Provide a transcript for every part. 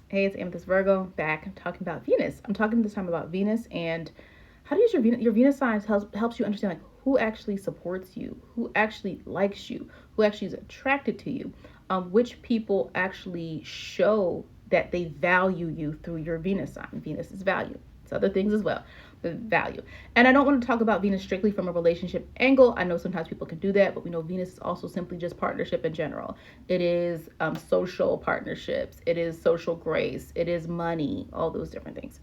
Hey, it's Amethyst Virgo back. I'm talking about Venus. I'm talking this time about Venus and how to use your Venus signs helps you understand like who actually supports you, who actually likes you, who actually is attracted to you, which people actually show that they value you through your Venus sign. Venus is value. It's other things as well, but value. And I don't want to talk about Venus strictly from a relationship angle. I know sometimes people can do that, but we know Venus is also simply just partnership in general. It is social partnerships. It is social grace. It is money, all those different things.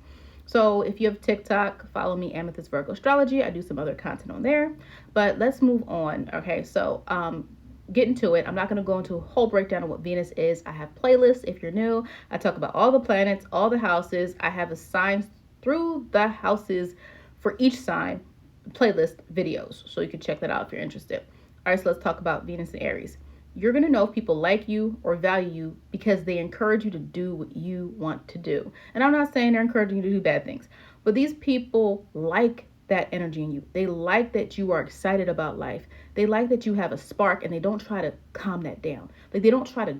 So if you have TikTok, follow me, Amethyst Virgo Astrology. I do some other content on there. But let's move on. Okay, so get into it. I'm not going to go into a whole breakdown of what Venus is. I have playlists if you're new. I talk about all the planets, all the houses. I have assigned through the houses for each sign playlist videos. So you can check that out if you're interested. All right, so let's talk about Venus and Aries. You're going to know if people like you or value you because they encourage you to do what you want to do. And I'm not saying they're encouraging you to do bad things, but these people like that energy in you. They like that you are excited about life. They like that you have a spark and they don't try to calm that down. Like they don't try to,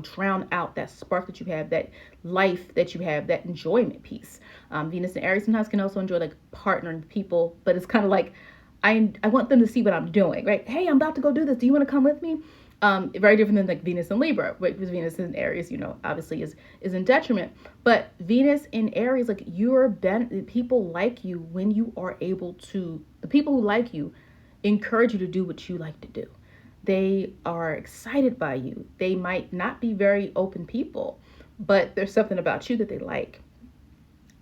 drown out that spark that you have, that life that you have, that enjoyment piece. Venus and Aries sometimes can also enjoy like partnering with people, but it's kind of like, I want them to see what I'm doing, right? Hey, I'm about to go do this. Do you want to come with me? Very different than like Venus and Libra, right? Because Venus in Aries, obviously is in detriment. But Venus in Aries, like people like you when you are able to. The people who like you encourage you to do what you like to do. They are excited by you. They might not be very open people, but there's something about you that they like.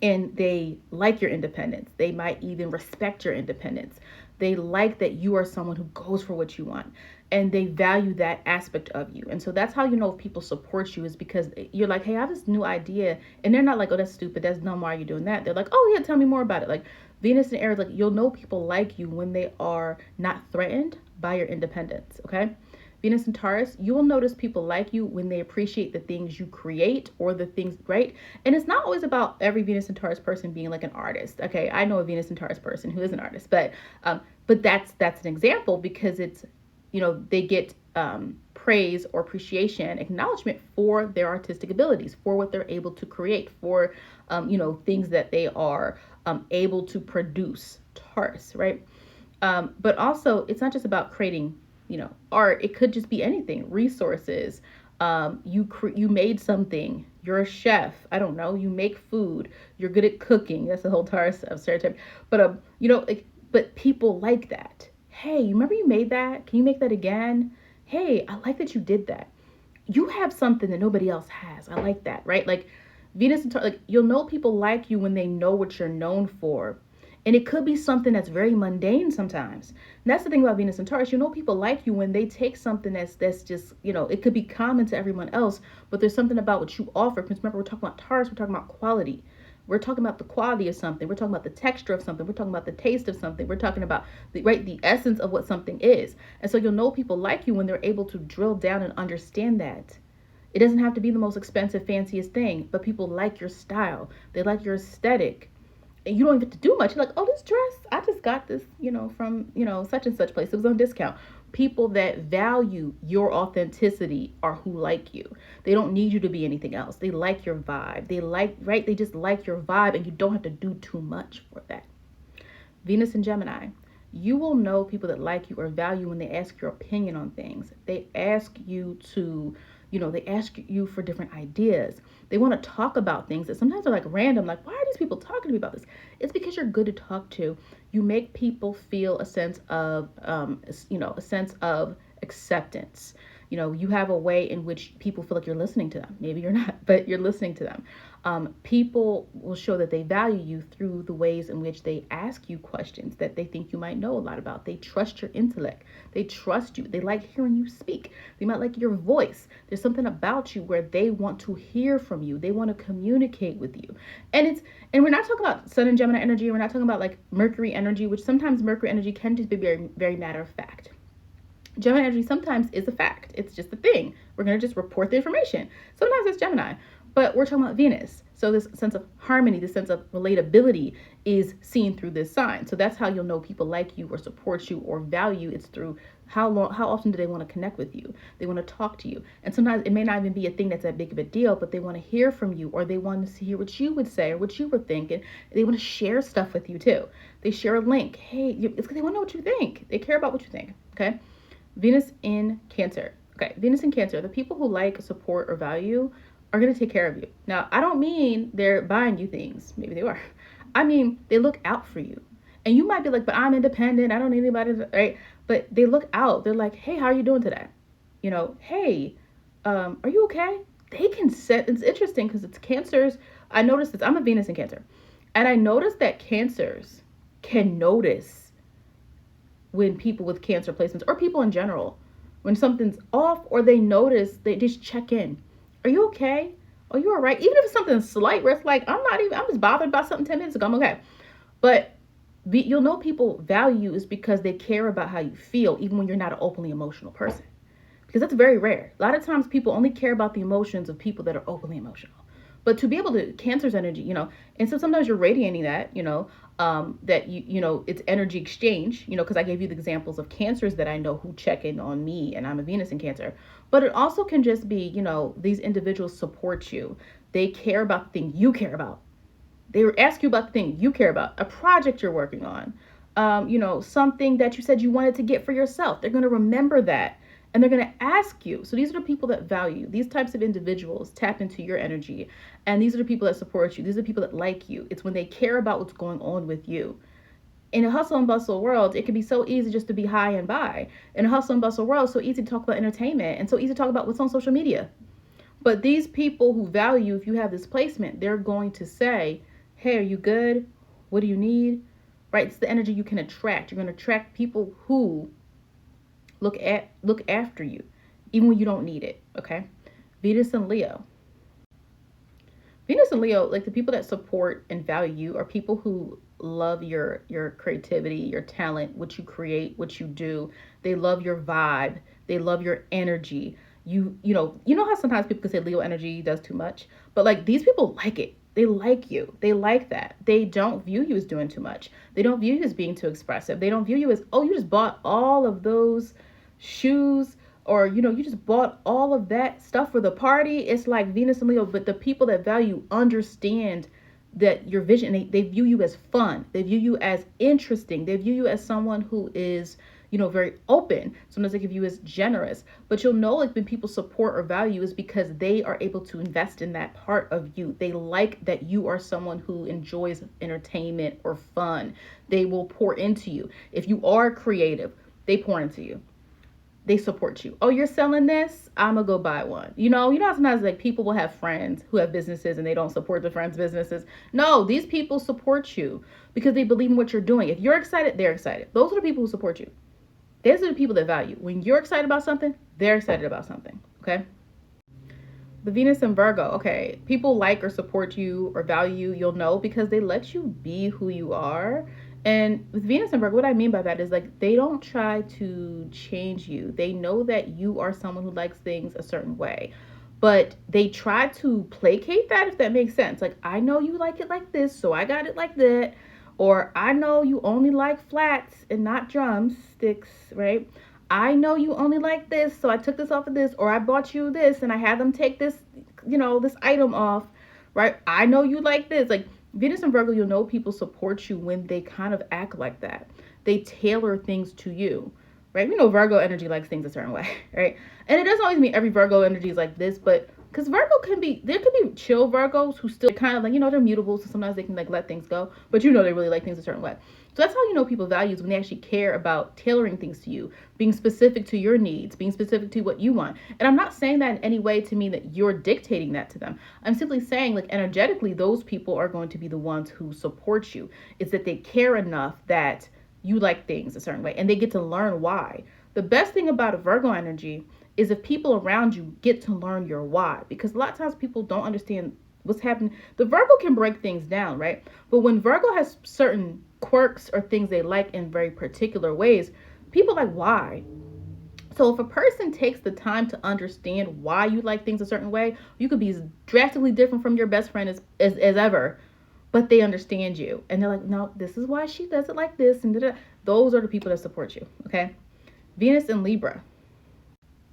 And they like your independence. They might even respect your independence. They like that you are someone who goes for what you want, and they value that aspect of you. And so that's how you know if people support you, is because you're like, hey, I have this new idea. And they're not like, oh, that's stupid. That's dumb. Why are you doing that? They're like, oh, yeah, tell me more about it. Like Venus and Aries, like you'll know people like you when they are not threatened by your independence. Okay. Venus and Taurus, you will notice people like you when they appreciate the things you create or the things, right? And it's not always about every Venus and Taurus person being like an artist. Okay, I know a Venus and Taurus person who is an artist, but that's an example because it's, they get praise or appreciation, acknowledgement for their artistic abilities, for what they're able to create, for things that they are able to produce. Taurus, right? But also, it's not just about creating art. It could just be anything, resources. You made something, you're a chef, I don't know, you make food, you're good at cooking. That's the whole Taurus of stereotype. But but people like that. Hey, you remember you made that, can you make that again? Hey, I like that you did that. You have something that nobody else has. I like that, right? Like Venus and Taurus, like you'll know people like you when they know what you're known for. And it could be something that's very mundane sometimes. And that's the thing about Venus and Taurus. You know, people like you when they take something that's just, it could be common to everyone else, but there's something about what you offer. Because remember, we're talking about Taurus, we're talking about quality. We're talking about the quality of something. We're talking about the texture of something. We're talking about the taste of something. We're talking about the essence of what something is. And so you'll know people like you when they're able to drill down and understand that. It doesn't have to be the most expensive, fanciest thing, but people like your style. They like your aesthetic. And you don't even have to do much. You're like, oh, this dress, I just got this, from, such and such place. It was on discount. People that value your authenticity are who like you. They don't need you to be anything else. They like your vibe. They just like your vibe, and you don't have to do too much for that. Venus and Gemini. You will know people that like you or value when they ask your opinion on things. They ask you to, they ask you for different ideas. They want to talk about things that sometimes are like random, like, why are these people talking to me about this? It's because you're good to talk to. You make people feel a sense of, acceptance. You have a way in which people feel like you're listening to them. Maybe you're not, but you're listening to them. People will show that they value you through the ways in which they ask you questions that they think you might know a lot about. They trust your intellect. They trust you. They like hearing you speak. They might like your voice. There's something about you where they want to hear from you. They want to communicate with you. And we're not talking about Sun and Gemini energy. We're not talking about like Mercury energy, which sometimes Mercury energy can just be very, very matter of fact. Gemini energy sometimes is a fact. It's just a thing. We're going to just report the information. Sometimes it's Gemini. But we're talking about Venus. So this sense of harmony, this sense of relatability is seen through this sign. So that's how you'll know people like you or support you or value. It's through how often do they want to connect with you? They want to talk to you. And sometimes it may not even be a thing that's that big of a deal, but they want to hear from you, or they want to hear what you would say or what you were thinking. They want to share stuff with you too. They share a link. Hey, it's because they want to know what you think. They care about what you think. Okay. Venus in Cancer. Okay. Venus in Cancer. The people who like, support, or value are going to take care of you. Now, I don't mean they're buying you things. Maybe they are. I mean, they look out for you. And you might be like, but I'm independent. I don't need anybody, right? But they look out. They're like, hey, how are you doing today? You know, hey, are you okay? They can set, it's interesting because it's Cancers. I noticed this. I'm a Venus in Cancer. And I noticed that Cancers can notice when people with Cancer placements, or people in general, when something's off, or they notice, they just check in. Are you okay? Are you all right? Even if it's something slight where it's like, I'm just bothered about something 10 minutes ago, I'm okay. But you'll know people value is because they care about how you feel, even when you're not an openly emotional person. Because that's very rare. A lot of times people only care about the emotions of people that are openly emotional. But to be able to, Cancer's energy, and so sometimes you're radiating that, that it's energy exchange, because I gave you the examples of Cancers that I know who check in on me, and I'm a Venus in Cancer. But it also can just be, these individuals support you. They care about the thing you care about. They ask you about the thing you care about, a project you're working on, something that you said you wanted to get for yourself. They're going to remember that. And they're going to ask you. So these are the people that value. These types of individuals tap into your energy. And these are the people that support you. These are the people that like you. It's when they care about what's going on with you. In a hustle and bustle world, it can be so easy just to be high and buy. In a hustle and bustle world, so easy to talk about entertainment and so easy to talk about what's on social media. But these people who value, if you have this placement, they're going to say, hey, are you good? What do you need? Right? It's the energy you can attract. You're going to attract people who look after you, even when you don't need it. Okay. Venus and Leo. Venus and Leo, like the people that support and value you, are people who love your creativity, your talent, what you create, what you do. They love your vibe. They love your energy. You know how sometimes people can say Leo energy does too much, but like these people like it. They like you. They like that. They don't view you as doing too much. They don't view you as being too expressive. They don't view you as, oh, you just bought all of those shoes, or you just bought all of that stuff for the party. It's like Venus and Leo. But the people that value understand that your vision, they view you as fun. They view you as interesting. They view you as someone who is very open. Sometimes they view you as generous. But you'll know like when people support or value is because they are able to invest in that part of you. They like that you are someone who enjoys entertainment or fun. They will pour into you. If you are creative, they pour into you. They support you. Oh, you're selling this? I'm gonna go buy one. You know how sometimes like people will have friends who have businesses and they don't support their friends' businesses. No, these people support you because they believe in what you're doing. If you're excited, they're excited. Those are the people who support you. Those are the people that value. When you're excited about something, they're excited about something. Okay. The Venus and Virgo. Okay. People like or support you or value, you'll know because they let you be who you are. And with Venus and Virgo, what I mean by that is like they don't try to change you. They know that you are someone who likes things a certain way, but they try to placate that, if that makes sense. Like, I know you like it like this, so I got it like that. Or I know you only like flats and not drumsticks, right? I know you only like this, so I took this off of this. Or I bought you this and I had them take this, this item off, right? I know you like this. Like, Venus and Virgo, you'll know people support you when they kind of act like that. They tailor things to you, right? Virgo energy likes things a certain way, right? And it doesn't always mean every Virgo energy is like this, but because there could be chill Virgos who still kind of like, they're mutable. So sometimes they can like let things go, but they really like things a certain way. So that's how people values when they actually care about tailoring things to you, being specific to your needs, being specific to what you want. And I'm not saying that in any way to mean that you're dictating that to them. I'm simply saying like energetically, those people are going to be the ones who support you. It's that they care enough that you like things a certain way and they get to learn why. The best thing about a Virgo energy is if people around you get to learn your why, because a lot of times people don't understand what's happening. The Virgo can break things down, right? But when Virgo has certain quirks or things they like in very particular ways, people like, why? So if a person takes the time to understand why you like things a certain way, you could be as drastically different from your best friend as ever, but they understand you. And they're like, no, this is why she does it like this. And da-da. Those are the people that support you. Okay. Venus and Libra.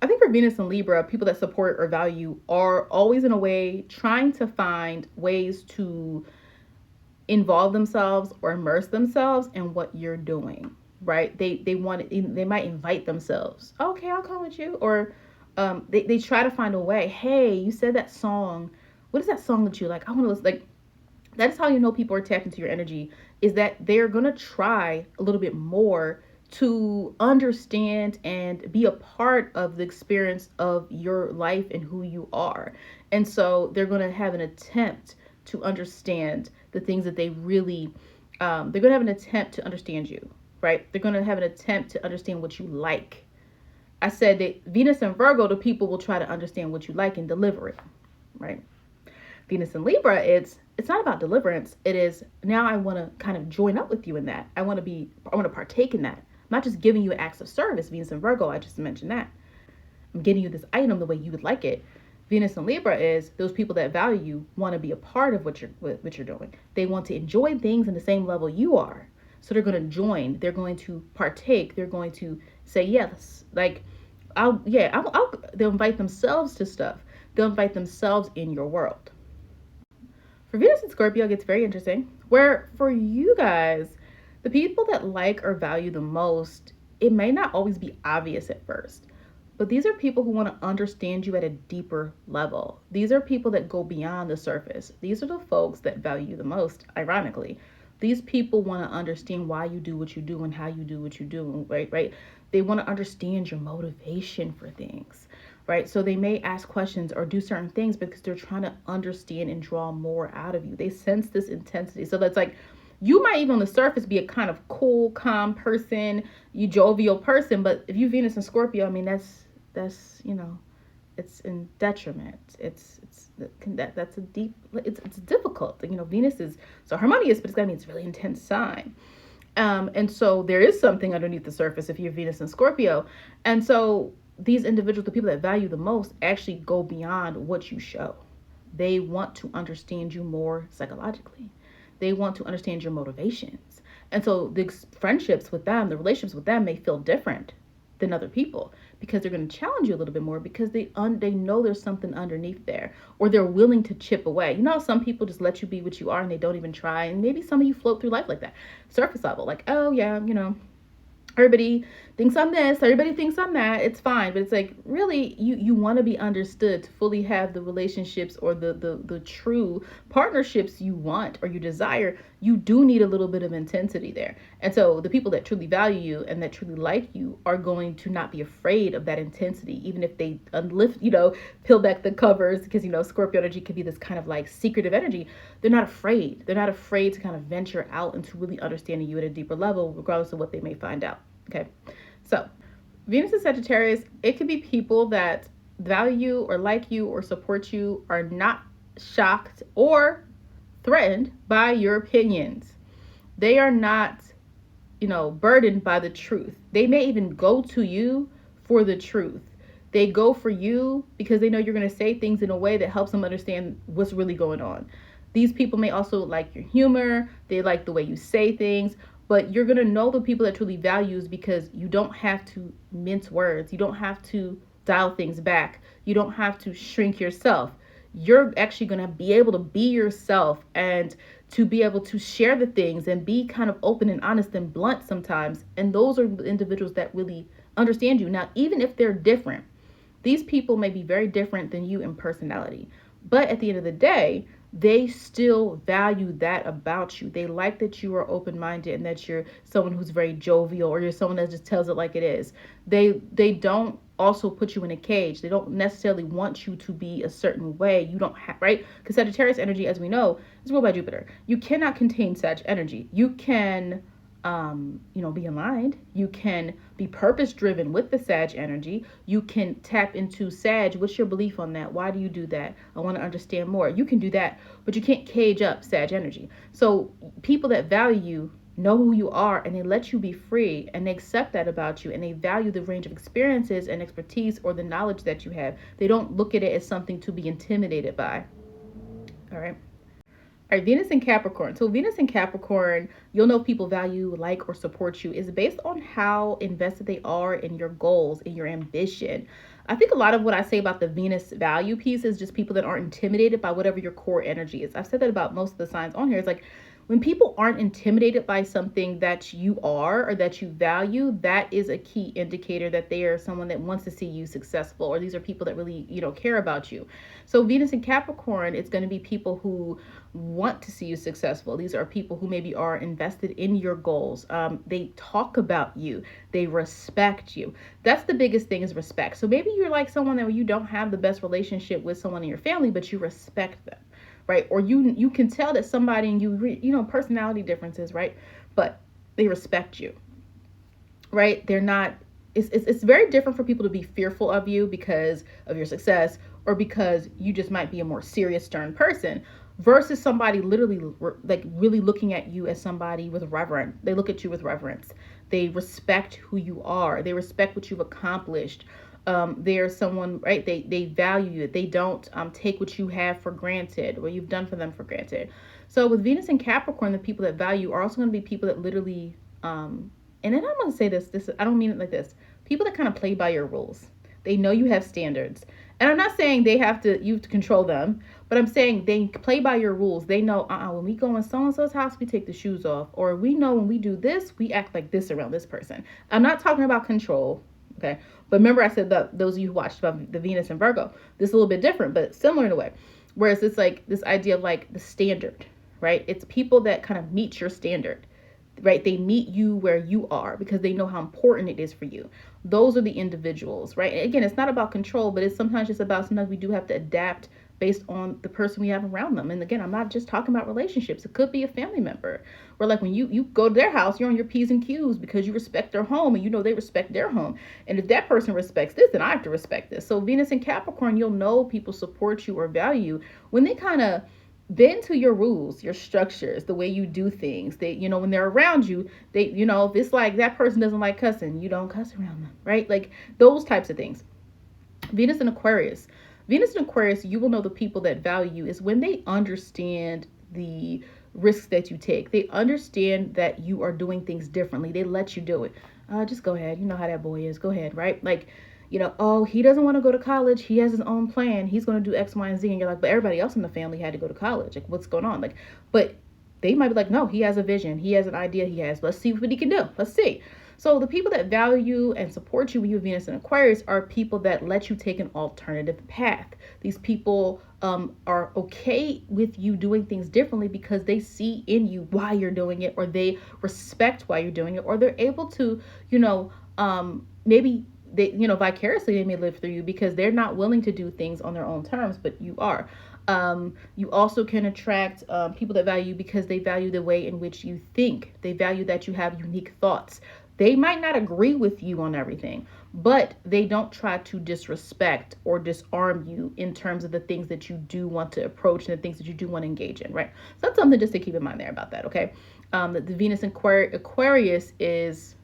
I think for Venus and Libra, people that support or value are always in a way trying to find ways to involve themselves or immerse themselves in what you're doing, right? They might invite themselves. Okay, I'll come with you. Or they try to find a way. Hey, you said that song. What is that song that you like? I want to listen. Like, that's how you know people are tapped into your energy, is that they're gonna try a little bit more to understand and be a part of the experience of your life and who you are. And so they're gonna have an attempt to understand the things that they really they're gonna have an attempt to understand you, right? They're gonna have an attempt to understand what you like. I said that Venus and Virgo, the people will try to understand what you like and deliver it, right? Venus and Libra, it's not about deliverance. It is, now I want to kind of join up with you in that. I want to partake in that. I'm not just giving you acts of service. Venus and Virgo, I just mentioned that. I'm getting you this item the way you would like it. Venus and Libra is those people that value you, want to be a part of what you're doing. They want to enjoy things in the same level you are. So they're going to join. They're going to partake. They're going to say yes. Like, they'll invite themselves to stuff. They'll invite themselves in your world. For Venus and Scorpio, it gets very interesting. Where for you guys, the people that like or value the most, it may not always be obvious at first, but these are people who want to understand you at a deeper level. These are people that go beyond the surface. These are the folks that value the most, ironically. These people want to understand why you do what you do and how you do what you do, right? They want to understand your motivation for things, right? So they may ask questions or do certain things because they're trying to understand and draw more out of you. They sense this intensity. So that's like, you might even on the surface be a kind of cool, calm person, you jovial person, but if you Venus and Scorpio, I mean, that's it's in detriment. That's a deep, it's difficult. Venus is so harmonious, but it's mean it's a really intense sign. And so there is something underneath the surface if you're Venus and Scorpio. And so these individuals, the people that value the most, actually go beyond what you show. They want to understand you more psychologically. They want to understand your motivations. And so the friendships with them, the relationships with them may feel different than other people because they're going to challenge you a little bit more because they know there's something underneath there, or they're willing to chip away. Some people just let you be what you are and they don't even try. And maybe some of you float through life like that, surface level, like, oh yeah, everybody thinks I'm this, everybody thinks I'm that, it's fine. But it's like, really, you want to be understood to fully have the relationships or the true partnerships you want or you desire. You do need a little bit of intensity there. And so the people that truly value you and that truly like you are going to not be afraid of that intensity, even if they peel back the covers, because Scorpio energy could be this kind of like secretive energy. They're not afraid. They're not afraid to kind of venture out into really understanding you at a deeper level, regardless of what they may find out. Okay, so Venus and Sagittarius, it could be people that value or like you or support you, are not shocked or threatened by your opinions. They are not, burdened by the truth. They may even go to you for the truth. They go for you because they know you're going to say things in a way that helps them understand what's really going on. These people may also like your humor. They like the way you say things. But you're going to know the people that truly values because you don't have to mince words. You don't have to dial things back. You don't have to shrink yourself. You're actually going to be able to be yourself and to be able to share the things and be kind of open and honest and blunt sometimes. And those are the individuals that really understand you. Now, even if they're different, these people may be very different than you in personality. But at the end of the day, they still value that about you. They like that you are open-minded and that you're someone who's very jovial, or you're someone that just tells it like it is. They don't also put you in a cage. They don't necessarily want you to be a certain way. You don't have, right? Because Sagittarius energy, as we know, is ruled by Jupiter. You cannot contain Sag energy. You can be aligned. You can be purpose driven with the Sag energy. You can tap into Sag. What's your belief on that? Why do you do that? I want to understand more. You can do that, but you can't cage up Sag energy. So people that value you know who you are, and they let you be free, and they accept that about you, and they value the range of experiences and expertise or the knowledge that you have. They don't look at it as something to be intimidated by. All right. All right, Venus in Capricorn. So Venus in Capricorn, you'll know if people value, like, or support you is based on how invested they are in your goals and your ambition. I think a lot of what I say about the Venus value piece is just people that aren't intimidated by whatever your core energy is. I've said that about most of the signs on here. It's like when people aren't intimidated by something that you are or that you value, that is a key indicator that they are someone that wants to see you successful, or these are people that really, care about you. So Venus in Capricorn, it's going to be people who want to see you successful. These are people who maybe are invested in your goals. They talk about you. They respect you. That's the biggest thing, is respect. So maybe you're like someone that you don't have the best relationship with someone in your family, but you respect them, right? Or you can tell that somebody and personality differences, right? But they respect you, right? They're not. It's very different for people to be fearful of you because of your success, or because you just might be a more serious, stern person, versus somebody literally like really looking at you as somebody with reverence. They look at you with reverence. They respect who you are. They respect what you've accomplished. They're someone, right? They value it. They don't take what you have for granted, or you've done for them for granted. So with Venus and Capricorn, the people that value are also going to be people that literally, and then I'm going to say this, I don't mean it like this. People that kind of play by your rules. They know you have standards. And I'm not saying you have to control them, but I'm saying they play by your rules. They know, when we go in so-and-so's house, we take the shoes off. Or we know when we do this, we act like this around this person. I'm not talking about control, okay? But remember I said that those of you who watched about the Venus and Virgo, this is a little bit different, but similar in a way. Whereas it's like this idea of like the standard, right? It's people that kind of meet your standard, right? They meet you where you are because they know how important it is for you. Those are the individuals, right? And again, it's not about control, but it's sometimes just about, sometimes we do have to adapt based on the person we have around them. And again, I'm not just talking about relationships. It could be a family member, where like when you go to their house, you're on your P's and Q's because you respect their home and they respect their home. And if that person respects this, then I have to respect this. So Venus and Capricorn, you'll know people support you or value when they kind of bend to your rules, your structures, the way you do things. They, when they're around you, they, if it's like that person doesn't like cussing, you don't cuss around them, right? Like those types of things. Venus and Aquarius. Venus and Aquarius, you will know the people that value you is when they understand the risks that you take. They understand that you are doing things differently. They let you do it. Just go ahead. You know how that boy is. Go ahead, right? Like, oh, he doesn't want to go to college. He has his own plan. He's going to do X, Y, and Z. And you're like, but everybody else in the family had to go to college. Like, what's going on? Like, but they might be like, no, he has a vision. He has an idea. Let's see what he can do. Let's see. So the people that value and support you when you have Venus and Aquarius are people that let you take an alternative path. These people are okay with you doing things differently because they see in you why you're doing it, or they respect why you're doing it, or they're able to, maybe they, vicariously they may live through you because they're not willing to do things on their own terms, but you are. You also can attract people that value you because they value the way in which you think. They value that you have unique thoughts. They might not agree with you on everything, but they don't try to disrespect or disarm you in terms of the things that you do want to approach and the things that you do want to engage in, right? So that's something just to keep in mind there about that, okay? The Venus and Aquarius is,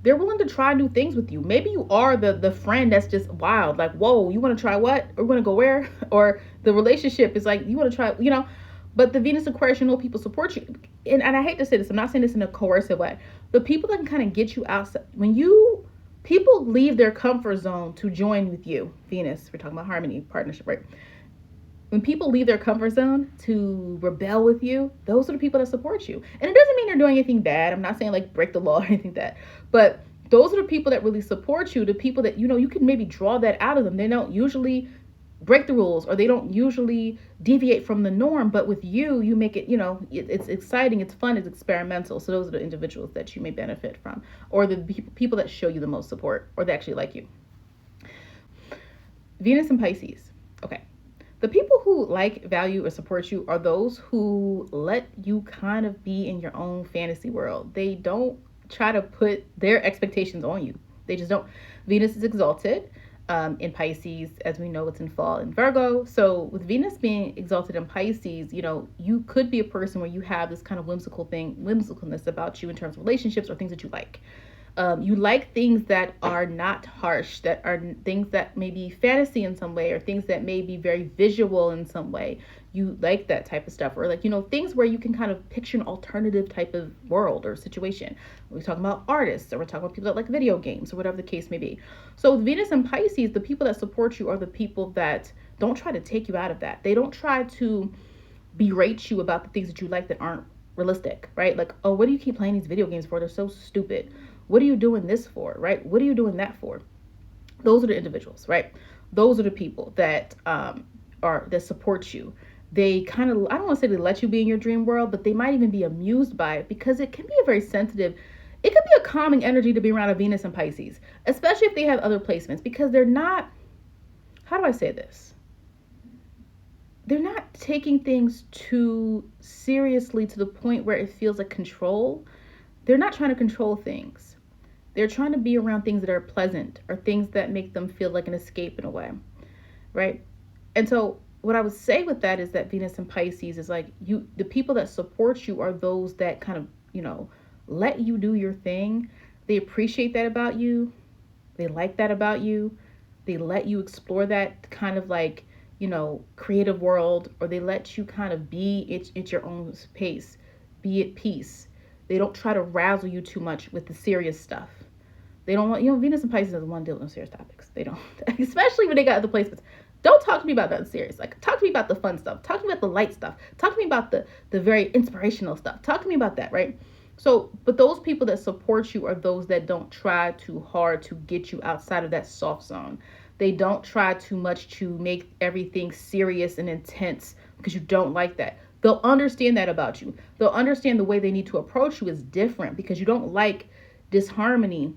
they're willing to try new things with you. Maybe you are the friend that's just wild, like, whoa, you want to try what? Or we want to go where? Or the relationship is like, you want to try, but the Venus Aquarius, people support you. And I hate to say this, I'm not saying this in a coercive way. The people that can kind of get you outside, people leave their comfort zone to join with you, Venus, we're talking about harmony, partnership, right? When people leave their comfort zone to rebel with you, those are the people that support you. And it doesn't mean they're doing anything bad. I'm not saying like break the law or anything like that. But those are the people that really support you, the people that, you can maybe draw that out of them. They don't usually break the rules, or they don't usually deviate from the norm, but with you make it, it's exciting, it's fun, it's experimental. So those are the individuals that you may benefit from, or the people that show you the most support, or they actually like you. Venus and Pisces. Okay, the people who like, value, or support you are those who let you kind of be in your own fantasy world. They don't try to put their expectations on you. They just don't. Venus is exalted. in Pisces. As we know, it's in fall in Virgo. So with Venus being exalted in Pisces, you know, you could be a person where you have this kind of whimsicalness about you in terms of relationships or things that you like. You like things that are not harsh, that are things that may be fantasy in some way, or things that may be very visual in some way. You like that type of stuff, or like, you know, things where you can kind of picture an alternative type of world or situation. We're talking about artists, or we're talking about people that like video games, or whatever the case may be. So with Venus and Pisces, the people that support you are the people that don't try to take you out of that. They don't try to berate you about the things that you like that aren't realistic, right? Like, oh, what do you keep playing these video games for? They're so stupid. What are you doing this for, right? What are you doing that for? Those are the individuals, right? Those are the people that that support you. They kind of, I don't want to say they let you be in your dream world, but they might even be amused by it, because it can be a very sensitive, it could be a calming energy to be around a Venus and Pisces, especially if they have other placements, because they're not, how do I say this? They're not taking things too seriously to the point where it feels like control. They're not trying to control things. They're trying to be around things that are pleasant, or things that make them feel like an escape in a way, right? And so what I would say with that is that Venus and Pisces is like, you, the people that support you are those that kind of, you know, let you do your thing. They appreciate that about you. They like that about you. They let you explore that kind of like, you know, creative world, or they let you kind of be at your own pace, be at peace. They don't try to razzle you too much with the serious stuff. They don't want, you know, Venus and Pisces doesn't want to deal with no serious topics. They don't, especially when they got other placements. Don't talk to me about that serious. Like, talk to me about the fun stuff. Talk to me about the light stuff. Talk to me about the very inspirational stuff. Talk to me about that, right? So, but those people that support you are those that don't try too hard to get you outside of that soft zone. They don't try too much to make everything serious and intense, because you don't like that. They'll understand that about you. They'll understand the way they need to approach you is different, because you don't like disharmony,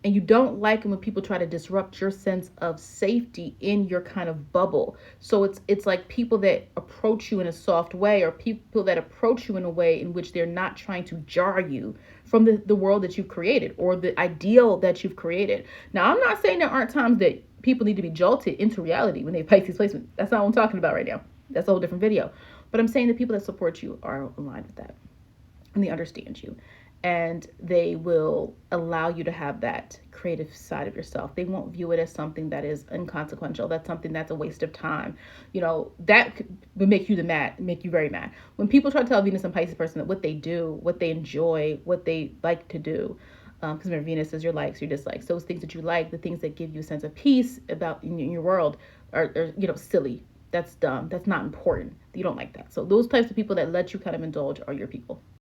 and you don't like it when people try to disrupt your sense of safety in your kind of bubble. So it's like people that approach you in a soft way, or people that approach you in a way in which they're not trying to jar you from the world that you've created, or the ideal that you've created. Now, I'm not saying there aren't times that people need to be jolted into reality when they place these placements. That's not what I'm talking about right now. That's a whole different video. But I'm saying the people that support you are aligned with that, and they understand you, and they will allow you to have that creative side of yourself. They won't view it as something that is inconsequential. That's something that's a waste of time. You know, that would make you very mad. When people try to tell a Venus and Pisces person that what they do, what they enjoy, what they like to do, because remember, Venus is your likes, your dislikes. Those things that you like, the things that give you a sense of peace about in your world are, you know, silly. That's dumb. That's not important. You don't like that. So those types of people that let you kind of indulge are your people.